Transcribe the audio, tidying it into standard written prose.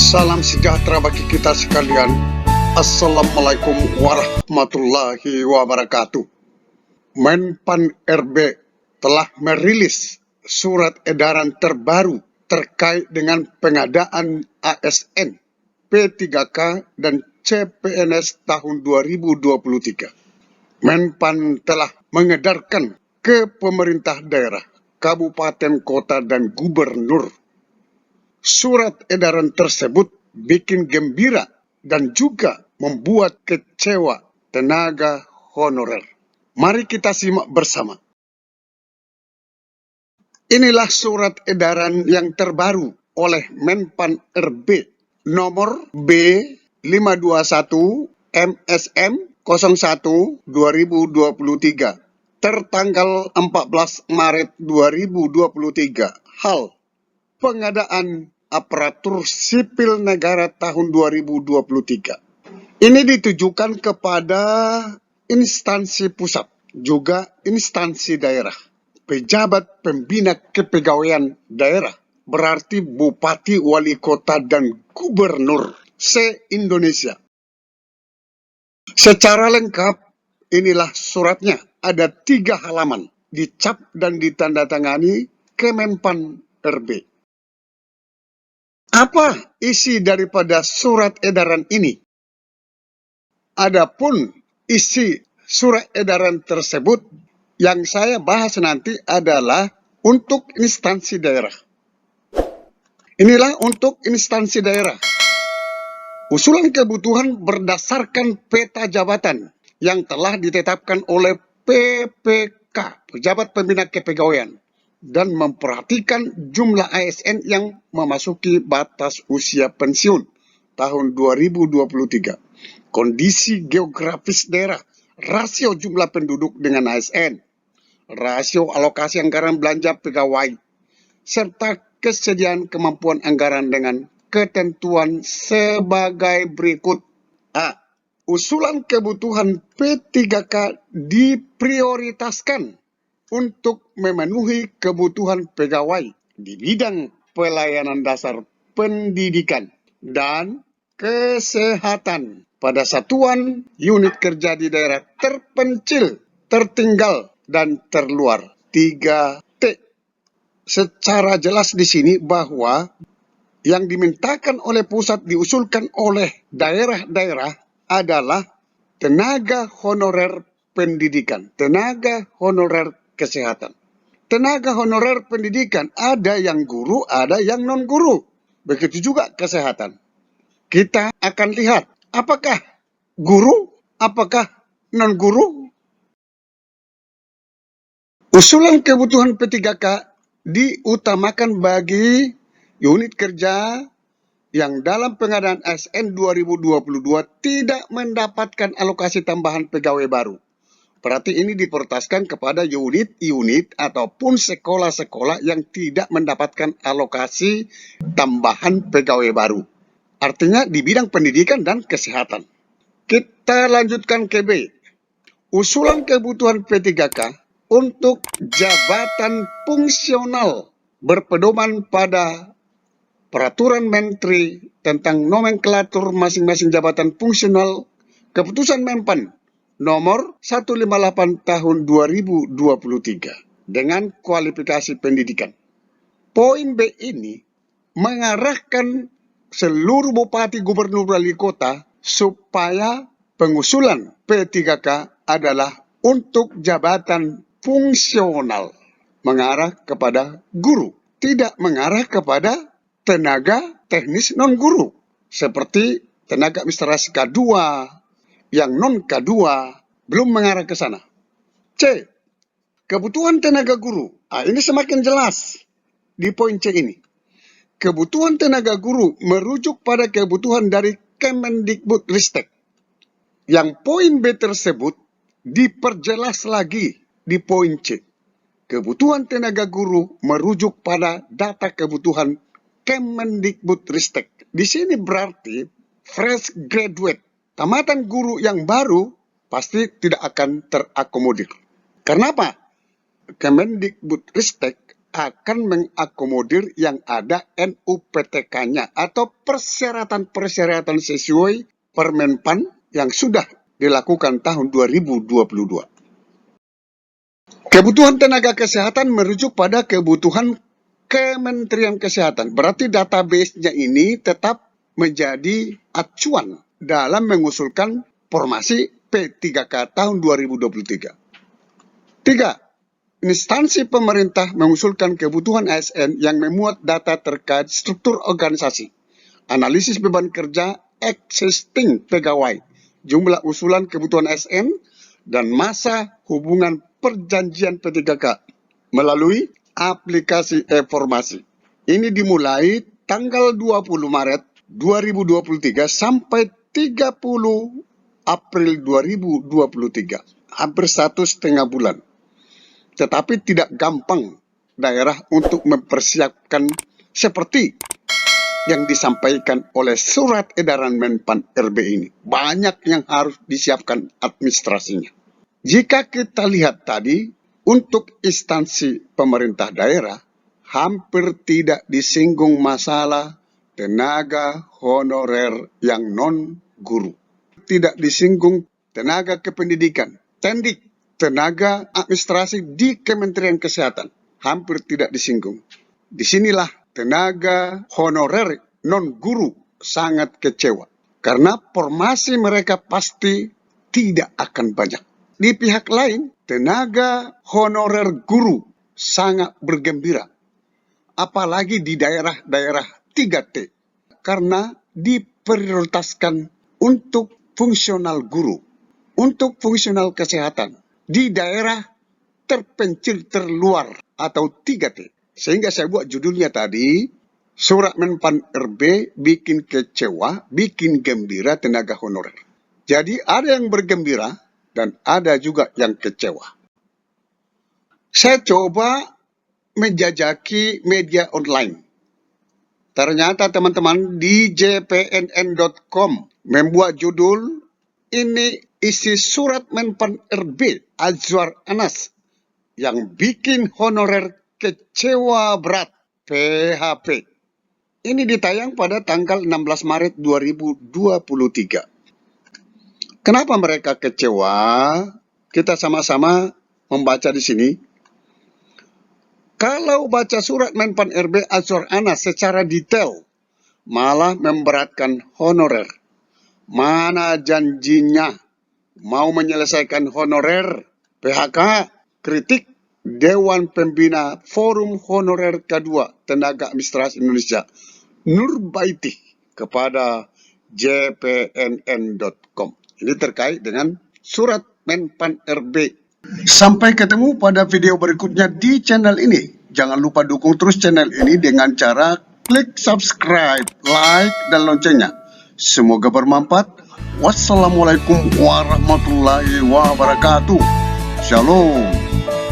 Salam sejahtera bagi kita sekalian. Assalamualaikum warahmatullahi wabarakatuh. Menpan RB telah merilis surat edaran terbaru terkait dengan pengadaan ASN, P3K, dan CPNS tahun 2023. Menpan telah mengedarkan ke pemerintah daerah, kabupaten, kota, dan gubernur. Surat edaran tersebut bikin gembira dan juga membuat kecewa tenaga honorer. Mari kita simak bersama. Inilah surat edaran yang terbaru oleh Menpan RB nomor B521 MSM 01 2023 tertanggal 14 Maret 2023. Hal pengadaan aparatur sipil negara tahun 2023. Ini ditujukan kepada instansi pusat, juga instansi daerah, pejabat pembina kepegawaian daerah, berarti bupati, wali kota, dan gubernur se-Indonesia. Secara lengkap, inilah suratnya. Ada 3 halaman, dicap dan ditandatangani Kemenpan RB. Apa isi daripada surat edaran ini? Adapun isi surat edaran tersebut yang saya bahas nanti adalah untuk instansi daerah. Inilah untuk instansi daerah. Usulan kebutuhan berdasarkan peta jabatan yang telah ditetapkan oleh PPK, Pejabat Pembina Kepegawaian, dan memperhatikan jumlah ASN yang memasuki batas usia pensiun tahun 2023. Kondisi geografis daerah, rasio jumlah penduduk dengan ASN, rasio alokasi anggaran belanja pegawai, serta kesediaan kemampuan anggaran dengan ketentuan sebagai berikut. A. Usulan kebutuhan P3K diprioritaskan untuk memenuhi kebutuhan pegawai di bidang pelayanan dasar pendidikan dan kesehatan pada satuan unit kerja di daerah terpencil, tertinggal, dan terluar. 3T. Secara jelas di sini bahwa yang dimintakan oleh pusat diusulkan oleh daerah-daerah adalah tenaga honorer pendidikan, tenaga honorer kesehatan. Tenaga honorer pendidikan, ada yang guru, ada yang non-guru. Begitu juga kesehatan. Kita akan lihat apakah guru, apakah non-guru. Usulan kebutuhan P3K diutamakan bagi unit kerja yang dalam pengadaan ASN 2022 tidak mendapatkan alokasi tambahan pegawai baru. Berarti ini diprioritaskan kepada unit-unit ataupun sekolah-sekolah yang tidak mendapatkan alokasi tambahan pegawai baru. Artinya di bidang pendidikan dan kesehatan. Kita lanjutkan ke B. Usulan kebutuhan P3K untuk jabatan fungsional berpedoman pada Peraturan Menteri tentang nomenklatur masing-masing jabatan fungsional, Keputusan Menpan nomor 158 tahun 2023 dengan kualifikasi pendidikan. Poin B ini mengarahkan seluruh bupati, gubernur, wali kota supaya pengusulan P3K adalah untuk jabatan fungsional, mengarah kepada guru, tidak mengarah kepada tenaga teknis non-guru, seperti tenaga administrasi K2, yang non-K2, belum mengarah ke sana. C. Kebutuhan tenaga guru. Ini semakin jelas di poin C ini. Kebutuhan tenaga guru merujuk pada kebutuhan dari Kemendikbudristek. Yang poin B tersebut diperjelas lagi di poin C. Kebutuhan tenaga guru merujuk pada data kebutuhan Kemendikbudristek. Di sini berarti fresh graduate, tamatan guru yang baru pasti tidak akan terakomodir. Kenapa? Kemendikbudristek akan mengakomodir yang ada NUPTK-nya atau persyaratan-persyaratan sesuai Permenpan yang sudah dilakukan tahun 2022. Kebutuhan tenaga kesehatan merujuk pada kebutuhan Kementerian Kesehatan. Berarti database-nya ini tetap menjadi acuan dalam mengusulkan formasi P3K tahun 2023. 3. Instansi pemerintah mengusulkan kebutuhan ASN yang memuat data terkait struktur organisasi, analisis beban kerja existing pegawai, jumlah usulan kebutuhan ASN, dan masa hubungan perjanjian P3K melalui aplikasi e-formasi. Ini dimulai tanggal 20 Maret 2023 sampai 30 April 2023. Hampir 1,5 bulan. Tetapi tidak gampang daerah untuk mempersiapkan seperti yang disampaikan oleh surat edaran Menpan RB ini. Banyak yang harus disiapkan administrasinya. Jika kita lihat tadi, untuk instansi pemerintah daerah, hampir tidak disinggung masalah tenaga honorer yang non-guru. Tidak disinggung tenaga kependidikan, tendik, tenaga administrasi di Kementerian Kesehatan. Hampir tidak disinggung. Disinilah tenaga honorer non-guru sangat kecewa. Karena formasi mereka pasti tidak akan banyak. Di pihak lain, tenaga honorer guru sangat bergembira. Apalagi di daerah-daerah 3T. Karena diprioritaskan untuk fungsional guru, untuk fungsional kesehatan di daerah terpencil terluar atau 3T. Sehingga saya buat judulnya tadi, Surat Menpan RB bikin kecewa, bikin gembira tenaga honorer. Jadi ada yang bergembira, dan ada juga yang kecewa. Saya coba menjajaki media online. Ternyata teman-teman di jpnn.com membuat judul, ini isi surat Menpan RB Azwar Anas yang bikin honorer kecewa berat PHP. Ini ditayang pada tanggal 16 Maret 2023. Kenapa mereka kecewa? Kita sama-sama membaca di sini. Kalau baca surat Menpan RB Azwar Anas secara detail, malah memberatkan honorer. Mana janjinya mau menyelesaikan honorer? PHK, kritik Dewan Pembina Forum Honorer K2 Tenaga Administrasi Indonesia, Nurbaiti, kepada jpnn.com. Ini terkait dengan surat Menpan RB. Sampai ketemu pada video berikutnya di channel ini. Jangan lupa dukung terus channel ini dengan cara klik subscribe, like, dan loncengnya. Semoga bermanfaat. Wassalamualaikum warahmatullahi wabarakatuh. Shalom.